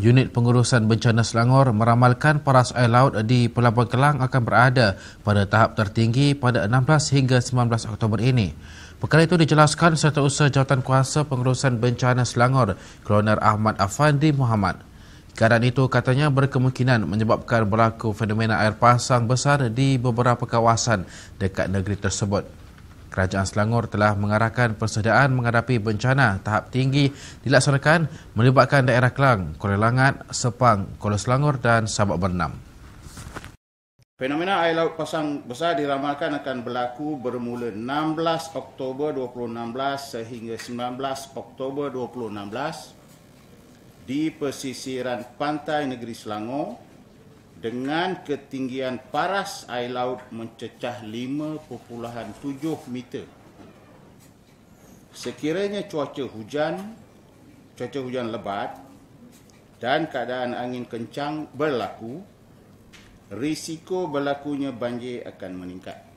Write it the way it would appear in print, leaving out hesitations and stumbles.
Unit Pengurusan Bencana Selangor meramalkan paras air laut di Pelabuhan Kelang akan berada pada tahap tertinggi pada 16 hingga 19 Oktober ini. Perkara itu dijelaskan Setiausaha Jawatankuasa Pengurusan Bencana Selangor, Kolonel Ahmad Afandi Muhammad. Keadaan itu katanya berkemungkinan menyebabkan berlaku fenomena air pasang besar di beberapa kawasan dekat negeri tersebut. Kerajaan Selangor telah mengarahkan persediaan menghadapi bencana tahap tinggi dilaksanakan melibatkan daerah Kelang, Kuala Langat, Sepang, Kuala Selangor dan Sabak Bernam. Fenomena air laut pasang besar diramalkan akan berlaku bermula 16 Oktober 2016 sehingga 19 Oktober 2016 di pesisiran pantai negeri Selangor dengan ketinggian paras air laut mencecah 5.7 meter. Sekiranya cuaca hujan lebat dan keadaan angin kencang berlaku, risiko berlakunya banjir akan meningkat.